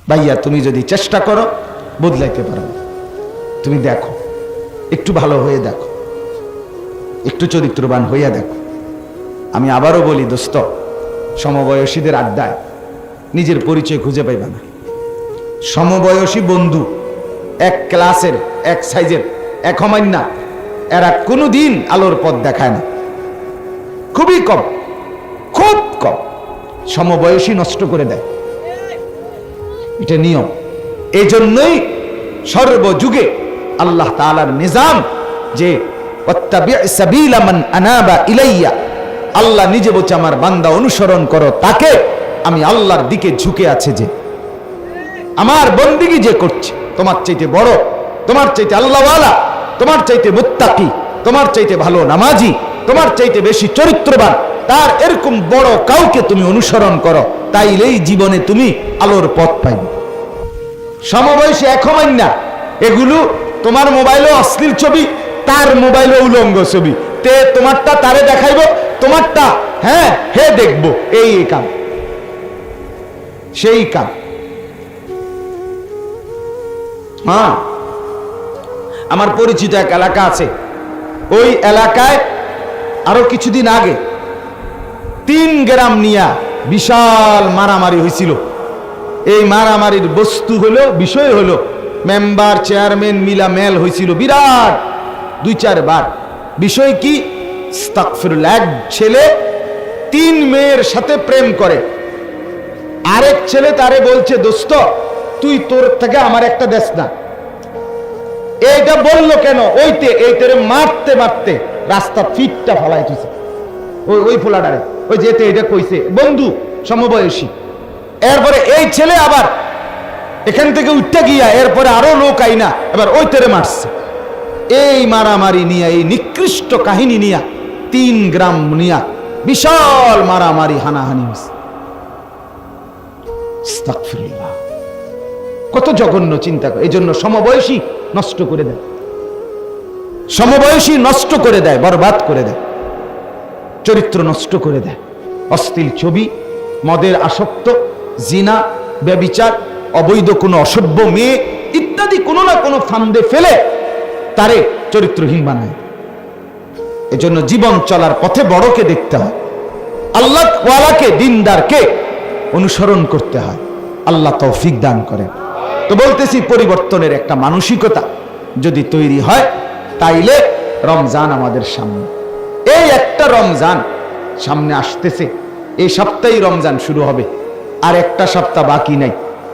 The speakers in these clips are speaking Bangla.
ভাইয়া তুমি যদি চেষ্টা করো বদলাইতে পারবে। তুমি দেখো, একটু ভালো হয়ে দেখো, একটু চরিত্রবান হইয়া দেখো। আমি আবারও বলি দোস্ত, সমবয়সীদের আড্ডায় নিজের পরিচয় খুঁজে পাইবা না। সমবয়সী বন্ধু এক ক্লাসের, এক সাইজের, এক হমান্না, এরা কোনোদিন আলোর পথ দেখায় না। খুবই কম, খুব কম। সমবয়সী নষ্ট করে দেয়, এটা নিয়ম। এই জন্যই সর্বযুগে আল্লাহ তাআলার নিজাম যে সাবিলা মান আনাবা ইলাইয়া, আল্লাহ নিজে বলছে আমার বান্দা অনুসরণ করো তাকে, আমি আল্লাহর দিকে ঝুঁকে আছে যে আমার বন্দিগি যে করছে, তোমার চাইতে বড়, তোমার চাইতে আল্লাহওয়ালা, তোমার চাইতে মুত্তাকি, তোমার চাইতে ভালো নামাজি, তোমার চাইতে বেশি চরিত্রবান, তার এরকম বড় কাউকে তুমি অনুসরণ করো, তাইলেই জীবনে তুমি আলোর পথ পাইবে। সমবয়সী এক হবেন না, এগুলো তোমার মোবাইলে অশ্লীল ছবি, তার মোবাইলে উলঙ্গ ছবি, তে তোমারটা তারে দেখাইবো, তোমারটা হ্যাঁ হে দেখবো, এই কাম সেই কাম। হ্যাঁ, আমার পরিচিত এক এলাকা আছে, ওই এলাকায় আরো কিছুদিন আগে 3 গ্রাম নিয়া বিশাল মারামারি হয়েছিল। এই মারামারির বস্তু হলো, বিষয় হলো, মেম্বার চেয়ারম্যান মিলা মেল হয়েছিল বিরাট 2-4 বার। বিষয় কি? আস্তাগফিরুল্লাহ, এক ছেলে 3 মেয়ের সাথে প্রেম করে, আরেক ছেলে তারে বলছে দোস্ত তুই তোর থেকে আমার একটা দেশ না। এইটা বললো কেন? এইটারে মারতে মারতে রাস্তা ফিটটা ফলাই দিছে ওই ফোলাটারে, ওই যেতে এটা কইছে বন্ধু সমবয়সী। এরপরে এই ছেলে আবার এখান থেকে উঠতে গিয়া এরপরে আরো লোক আইনা এবার ওই তেরে মারছে। এই মারামারি নিয়ে, এই নিকৃষ্ট কাহিনী নিয়া 3 গ্রাম নিয়া বিশাল মারামারি হানাহানি হয়েছে। আস্তাগফিরুল্লাহ, কত জঘন্য চিন্তা করে। এই জন্য সমবয়সী নষ্ট করে দেয়, সমবয়সী নষ্ট করে দেয়, বরবাদ করে দেয়, চরিত্র নষ্ট করে দেয়। অশ্লীল ছবি, মদের আসক্ত, জিনা, ব্যভিচার, অবৈধ কোনো অসভ্য মেয়ে ইত্যাদি কোনো না কোনো ফান্দে ফেলে তারে চরিত্রহীন বানায়। এজন্য জীবন চলার পথে বড়কে দেখতে হয়, আল্লাহ ওয়ালাকে, দিনদারকে অনুসরণ করতে হয়। আল্লাহ তৌফিক দান করেন। তো বলতেছি, পরিবর্তনের একটা মানসিকতা যদি তৈরি হয়, তাইলে রমজান আমাদের সামনে, এই একটা রমজান সামনে আসতেছে, এই সপ্তাহে রমজান শুরু হবে, আর একটা সপ্তাহ বাকি নাই।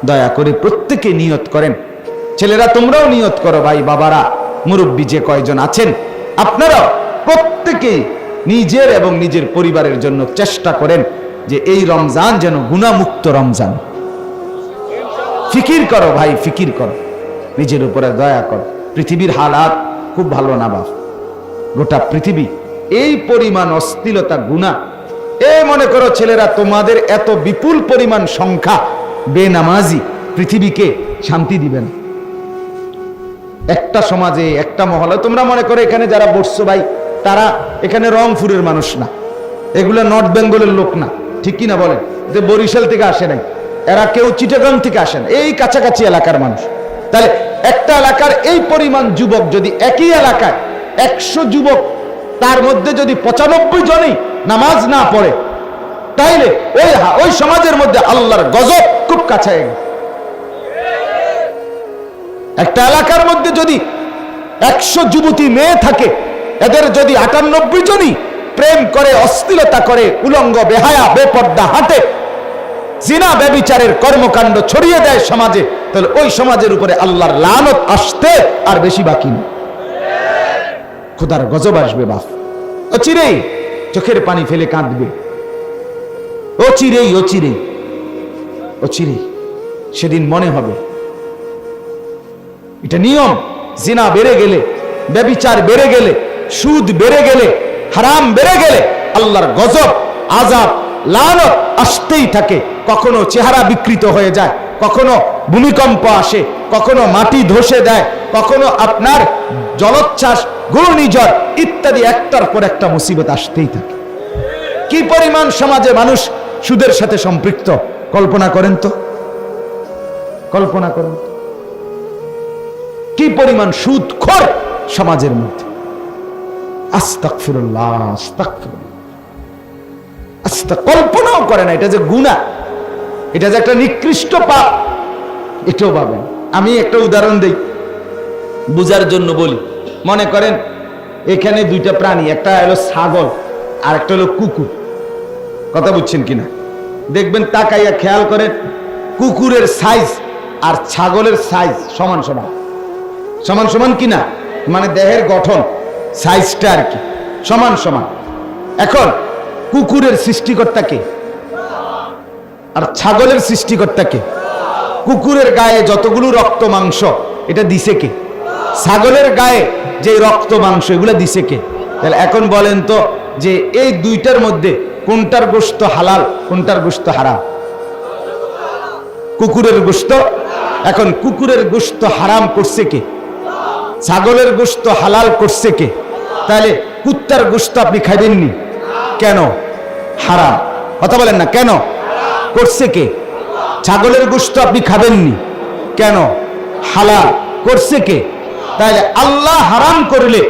দয়া করে প্রত্যেকে নিয়ত করেন, ছেলেরা তোমরাও নিয়ত করো, ভাই বাবারা, মুরব্বী যে কয়জন আছেন আপনারাও প্রত্যেকে নিজের এবং নিজের পরিবারের জন্য চেষ্টা করেন যে এই রমজান যেন গুনাহমুক্ত রমজান। ফিকির করো ভাই, ফিকির করো, নিজের উপরে দয়া করো। পৃথিবীর হালাত খুব ভালো না বাপ, গোটা পৃথিবী এই পরিমাণ অশ্লীলতা, গুনাহ। মনে করো ছেলেরা, তোমাদের এত বিপুল পরিমাণ সংখ্যা বেনামাজি পৃথিবীকে শান্তি দিবে না। একটা সমাজে, একটা মহলে, তোমরা মনে করো এখানে যারা বসছো ভাই, তারা এখানে রংপুরের মানুষ না, এগুলো নর্থ বেঙ্গলের লোক না, ঠিক কিনা বলেন? যে বরিশাল থেকে আসে নাই, এরা কেউ চিটাগাং থেকে আসেন, এই কাছাকাছি এলাকার মানুষ। তাহলে একটা এলাকার এই পরিমাণ যুবক যদি একই এলাকায় 100 যুবক, তার মধ্যে যদি 95 জনই নামাজ না পড়ে, তাইলে ওই সমাজের মধ্যে আল্লাহর গজব খুব কাছে। একটা এলাকার মধ্যে যদি 100 যুবতী মেয়ে থাকে, এদের যদি 98 জনই প্রেম করে, অশ্লীলতা করে, উলঙ্গ, বেহায়া, বেপর্দা হাঁটে, জিনা ব্যভিচারের কর্মকাণ্ড ছড়িয়ে দেয় সমাজে, তাহলে ওই সমাজের উপরে আল্লাহর লানত আসতে আর বেশি বাকি নেই। খোদার গজব আসবে বাপ, অচিরেই চোখের পানি ফেলে কাঁদবে, অচিরেই অচিরেই অচিরেই সেদিন মনে হবে। এটা নিয়ম। জিনা বেড়ে গেলে, ব্যভিচার বেড়ে গেলে, সুদ বেড়ে গেলে, হারাম বেড়ে গেলে আল্লাহর গজব, আযাব, লানত আসতেই থাকে। কখনো চেহারা বিকৃত হয়ে যায়, কখনো ভূমিকম্প আসে, কখনো মাটি ধসে দেয়, কখনো আপনার জলোচ্ছ্বাস, ঘূর্ণিঝড় ইত্যাদি একটার পর একটা মুসিবত আসতেই থাকে। কি পরিমাণ সমাজে মানুষ সুদের সাথে সম্পৃক্ত কল্পনা করেন তো। কল্পনা করুন কি পরিমাণ সুদখোর সমাজের মধ্যে। আস্তাগফিরুল্লাহ, আস্তাগফিরুল্লাহ, কল্পনাও করে না এটা যে গুনাহ, এটা যে একটা নিকৃষ্ট পাপ, এটাও ভাবেন। আমি একটা উদাহরণ দেই বুঝার জন্য বলি। মনে করেন এখানে দুইটা প্রাণী, একটা হলো ছাগল আর একটা হলো কুকুর। কথা বুঝছেন কিনা দেখবেন, তাকাইয়া খেয়াল করেন, কুকুরের সাইজ আর ছাগলের সাইজ সমান সমান, সমান সমান কিনা, মানে দেহের গঠন সাইজটা আর কি সমান সমান। এখন কুকুরের সৃষ্টিকর্তা কে আর ছাগলের সৃষ্টিকর্তা কে? কুকুরের গায়ে যতগুলো রক্ত মাংস এটা দিছে কে? ছাগলের গায়ে যে রক্ত মাংস এগুলো দিছে কে? তাহলে এখন বলেন তো যে এই দুইটার মধ্যে কোনটার গোশত হালাল, কোনটার গোশত হারাম? কুকুরের গোশত। এখন কুকুরের গোশত হারাম করছে কে? ছাগলের গোশত হালাল করছে কে? তাহলে কুত্তার গোশত আপনি খাইবেননি কেন? হারাম। কথা বলেন না কেন? করছে কে? ছাগলের গোশত আপনি খাবেননি কেন? হালাল করছে কে? তাহলে আল্লাহ হারাম করলে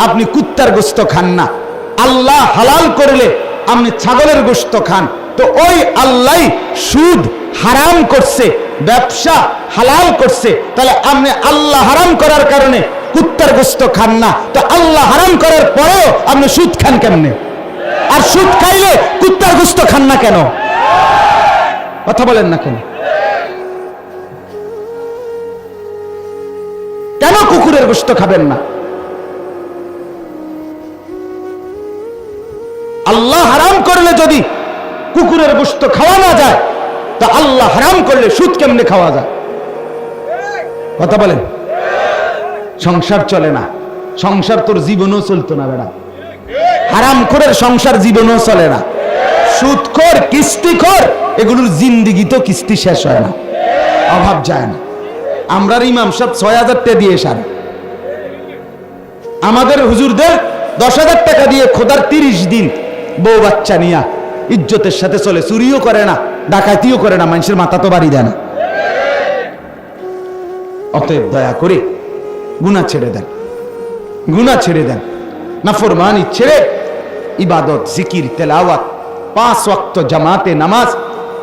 আপনি কুত্তার গোশত খান না, আল্লাহ হালাল করলে আপনি ছাগলের গোশত খান। তো ওই আল্লাহ সুদ হারাম করছে, ব্যবসা হালাল করছে, তাহলে আপনি আল্লাহ হারাম করার কারণে কুত্তার গোশত খান না, তো আল্লাহ হারাম করার পরেও আপনি সুদ খান কেমনে? আর সুদ খাইলে কুত্তার গোশত খান না কেন? কথা বলেন না কেন? কেন কুকুরের গোশত খাবেন না? আল্লাহ হারাম করলে যদি কুকুরের গোশত খাওয়া না যায়, তা আল্লাহ হারাম করলে সুদ কেমনে খাওয়া যায়? কথা বলেন। সংসার চলে না, সংসার তোর জীবনও চলতো না বেড়া। হারাম করে সংসার জীবনও চলে না। সুদখোর, কিস্তিখোর, এগুলোর জিন্দিগি তো কিস্তি শেষ হয় না, অভাব যায় না। আমরা ইমাম সাহেব ৬,০০০ টাকা দিয়ে সারে, আমাদের হুজুরদের ১০,০০০ টাকা দিয়ে খোদার ৩০ দিন বউ বাচ্চা নিয়া ইজ্জতের সাথে চলে, চুরিও করে না, ডাকাতিও করে না, মানুষের মাথা তো বাড়ি দেয় না। অতএব দয়া করে গুনাহ ছেড়ে দেন, গুনাহ ছেড়ে দেন, নাফরমানি ছেড়ে ইবাদত, জিকির, তেলাওয়াত, ৫ ওয়াক্ত জামাতে নামাজ,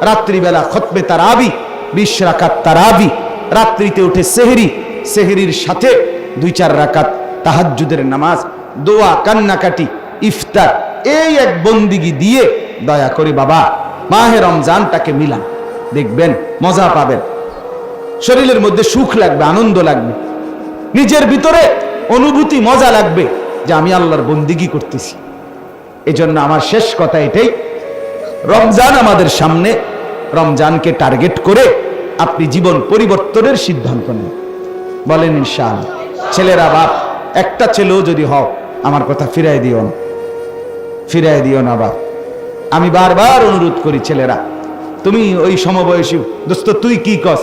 রাত্রিবেলা খতমে তারাবি, ২০ রাকাত তারাবি, রাত্রিতে উঠে সেহরি, সেহরির সাথে ২-৪ রাকাত তাহাজ্জুদের নামাজ, দোয়া, কান্নাকাটি, ইফতার, এই এক বন্দিগি দিয়ে দয়া করে বাবা মাহে রমজানটাকে মিলান। দেখবেন মজা পাবেন, শরীরের মধ্যে সুখ লাগবে, আনন্দ লাগবে, নিজের ভিতরে অনুভূতি, মজা লাগবে যে আমি আল্লাহর বন্দিগি করতেছি। এজন্য আমার শেষ কথা এটাই, রমজান আমাদের সামনে, রমজানকে টার্গেট করে আপনি জীবন পরিবর্তনের সিদ্ধান্ত নেন। বলেন ইনশাআল্লাহ। ছেলেরা, বাপ একটা ছেলেও যদি হও, আমার কথা ফিরাই দিও না, ফিরাই দিও না বাপ। আমি বারবার অনুরোধ করি, ছেলেরা তুমি ওই সমবয়সী দোস্ত, তুই কি কস,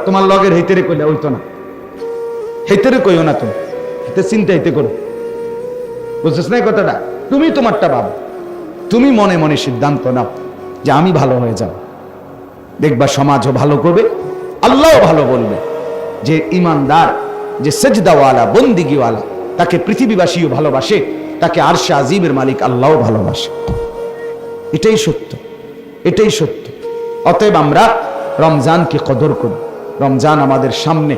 তোমার লগের হেতেরে কইলে ওইতো না, হেতেরে কইও না, তুমি হেতে চিন্তা হেতে করো, বুঝছিস না কথাটা? তুমি তোমারটা ভাবো, তুমি মনে মনে সিদ্ধান্ত নাও যে আমি ভালো হয়ে যাব। দেখবা সমাজও ভালো করবে, আল্লাহও ভালো বলবে যে ইমানদার, যে সেজদাওয়ালা, বন্দিগিওয়ালা, তাকে পৃথিবীবাসীও ভালোবাসে, তাকে আরশে আজিমের মালিক আল্লাহও ভালোবাসে। এটাই সত্য, এটাই সত্য। অতএব আমরা রমজানকে কদর করি। রমজান আমাদের সামনে,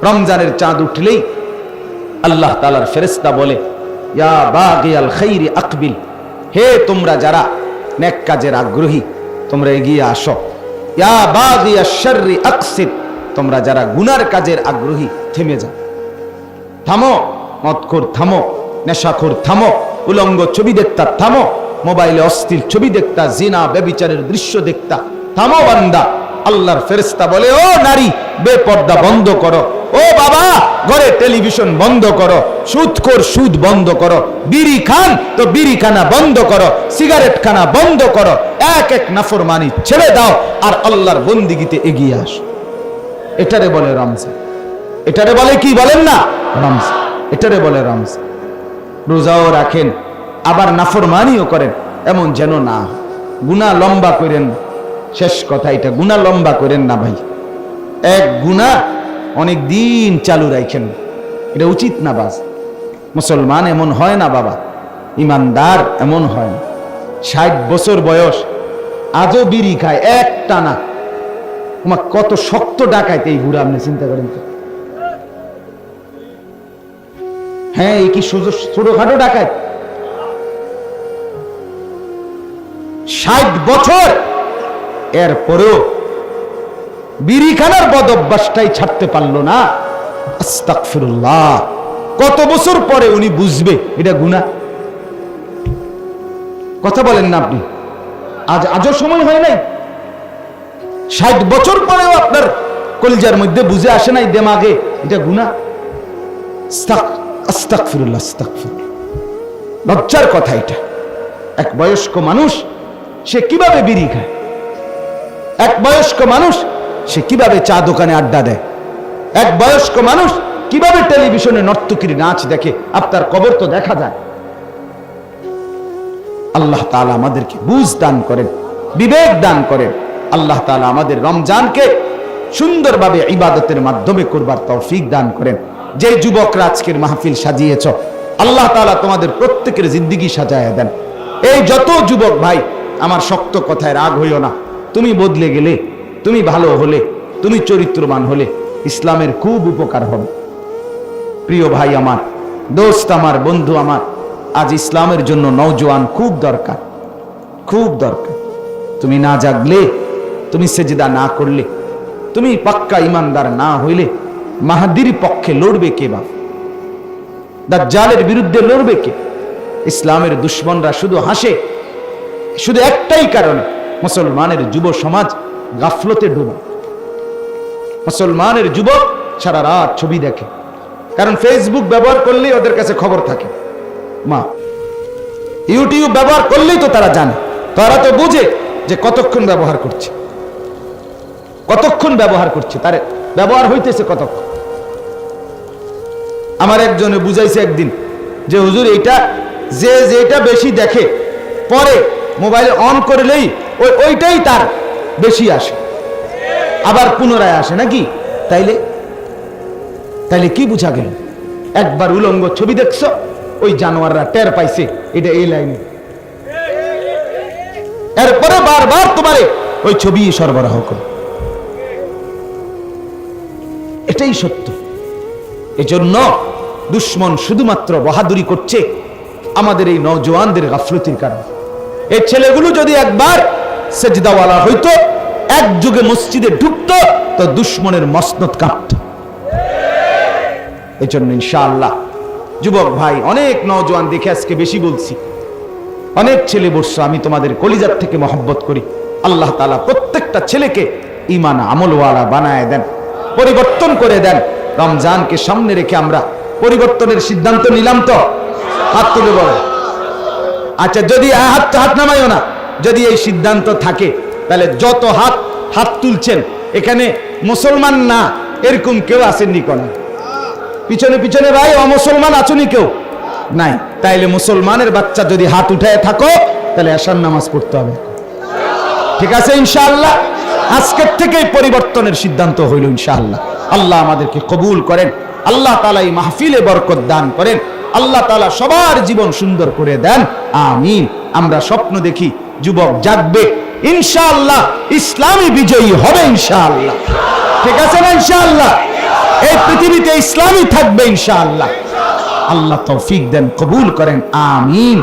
রমজানের চাঁদ উঠলেই আল্লাহ তাআলার ফেরেশতা বলে, ইয়া বাগিয়াল খাইরি আকবিল, হে তোমরা যারা নেক কাজের আগ্রহী তোমরা এগিয়ে আসো। ইয়া বাগিয়াশ শাররি আকসির, তোমরা যারা গুনার কাজের আগ্রহী থেমে যাও, থামো। মদখোর থামো, নেশাখোর থামো, উলঙ্গ ছবি দেখতা থামো, মোবাইলে অশ্লীল ছবি দেখতা, জিনা ব্যভিচারের দৃশ্য দেখতা থামো বান্দা। আল্লাহর ফেরেশতা বলে, ও নারী বেপর্দা বন্ধ করো, ও বাবা ঘরে টেলিভিশন বন্ধ করো, সুদখোর সুদ বন্ধ করো, বিড়ি খান তো বিড়ি খানা বন্ধ করো, সিগারেট খানা বন্ধ করো, এক এক নাফরমানি ছেড়ে দাও আর আল্লাহর বন্দিগিতে এগিয়ে আসো। এটারে বলে রমজান। এটারে বলে কি বলেন না? রমজান। এটারে বলে রমজান। রোজাও রাখেন আবার নাফরমানিও করেন, এমন যেন না। গুনাহ লম্বা করেন, শেষ কথা এটা, গুনাহ লম্বা করেন না ভাই, এক গুনাহ অনেক দিন চালু রাখেন, এটা উচিত না। বাস মুসলমান এমন হয় না বাবা, ইমানদার এমন হয় না। 60 বছর বয়স আজও বিড়ি খায় এক টানা। তোমার কত শক্ত ডাকাইতে এই বুড়া, আপনি চিন্তা করেন তো। হ্যাঁ, এই কি ছোটখাটো ডাকাত? 60 বছর এরপরেও বিড়ি খানার বদ অভ্যাসটাই ছাড়তে পারলো না। আস্তাগফিরুল্লাহ। কত বছর পরে উনি বুঝবে এটা গুনাহ? কথা বলেন না আপনি? আজও সময় হয় নাই? 60 বছর পরেও আপনার কলিজার মধ্যে বুঝে আসে নাই, দেমাগে এটা গুনাহ? আস্তাগফিরুল্লাহ, আস্তাগফিরুল্লাহ। লজ্জার কথা এটা। এক বয়স্ক মানুষ সে কিভাবে বিড়ি খায়? এক বয়স্ক মানুষ সে কিভাবে চা দোকানে আড্ডা দেয়? এক বয়স্ক মানুষ কিভাবে টেলিভিশনে নর্তকীর নাচ দেখে? আপনার কবর তো দেখা যায়। আল্লাহ তাআলা আমাদেরকে বুঝ দান করেন, বিবেক দান করেন। আল্লাহ তাআলা আমাদের রমজানকে সুন্দরভাবে ইবাদতের মাধ্যমে করবার তৌফিক দান করেন। যে যুবকরা আজকের মাহফিল সাজিয়েছ, আল্লাহ তাআলা তোমাদের প্রত্যেকের জিন্দেগি সাজায় দেন। এই যত যুবক ভাই, আমার শক্ত কথায় রাগ হইও না। তুমি বদলে গেলে, তুমি ভালো হলে, তুমি চরিত্রবান হলে ইসলামের খুব উপকার হবে। প্রিয় ভাই আমার, দোস্ত আমার, বন্ধু আমার, আজ ইসলামের জন্য নওজোয়ান খুব দরকার, খুব দরকার। তুমি না জাগলে, তুমি সেজদা না করলে, তুমি পাক্কা ইমানদার না হইলে মাহাদির পক্ষে লড়বে কে? বা দাজ্জালের বিরুদ্ধে লড়বে কে? ইসলামের দুশ্মনরা শুধু হাসে, শুধু একটাই কারণে, মুসলমানের যুব সমাজ গাফলতে ডুবে। মুসলমানের যুবক সারা রাত ছবি দেখে, কারণ ফেসবুক ব্যবহার করলেই ওদের কাছে খবর থাকে। মা, ইউটিউব ব্যবহার করলেই তো তারা জানে, তারা তো বুঝে যে কতক্ষণ ব্যবহার করছে, কতক্ষণ ব্যবহার করছে, তার ব্যবহার হইতেছে কতক্ষণ। আমার একজনে বুঝাইছে একদিন যে হুজুর, এইটা যেটা বেশি দেখে পরে মোবাইল অন করলেই ওইটাই তার বেশি আসে, আবার পুনরায় আসে নাকি? তাইলে কি বুঝা গেল? একবার উলঙ্গ ছবি দেখছো, ওই জানোয়াররা টের পাইছে এটা এই লাইনে, এরপরে বারবার তোমারে ওই ছবি সরবরাহ করে। এটাই সত্য। এজন্য দুশ্মন শুধুমাত্র বাহাদুরি করছে আমাদের এই নওজোয়ানদের গাফলতির কারণে। এই ছেলেগুলো যদি একবার সেজদাওয়ালা হইতো, এক যুগে মসজিদে ঢুকতো, তো দুশ্মনের মসনদ কাঁপত। এজন্য ইনশাআল্লাহ যুবক ভাই, অনেক নওজোয়ান দেখে আজকে বেশি বলছি, অনেক ছেলে বসছো, আমি তোমাদের কলিজার থেকে মহব্বত করি। আল্লাহ তাআলা প্রত্যেকটা ছেলেকে ঈমান আমলওয়ালা বানায় দেন, পরিবর্তন করে দেন। রমজানকে সামনে রেখে আমরা পরিবর্তনের সিদ্ধান্ত নিলাম তো? হাত তুলে বলো। আচ্ছা, যদি হাত নামাইও না, যদি এই সিদ্ধান্ত থাকে, তাহলে যত হাত তুলছেন এখানে মুসলমান না এরকম কেউ আসেননি? কোন পিছনে পিছনে ভাই অমুসলমান আছুনি কেউ? নাই। তাইলে মুসলমানের বাচ্চা যদি হাত উঠায় থাকো, তাহলে এশার নামাজ পড়তে হবে। ঠিক আছে ইনশাআল্লাহ? আজকের থেকেই পরিবর্তনের সিদ্ধান্ত হইল ইনশাআল্লাহ। আল্লাহ আমাদেরকে কবুল করেন। আল্লাহ তাআলা এই মাহফিলে বরকত দান করেন। আল্লাহ তাআলা সবার জীবন সুন্দর করে দেন, আমিন। আমরা স্বপ্ন দেখি যুবক জাগবে ইনশাআল্লাহ, ইসলামী বিজয়ী হবে ইনশাআল্লাহ। ঠিক আছে না ইনশাআল্লাহ? এই পৃথিবীতে ইসলামই থাকবে ইনশাআল্লাহ। আল্লাহ তৌফিক দেন, কবুল করেন, আমিন।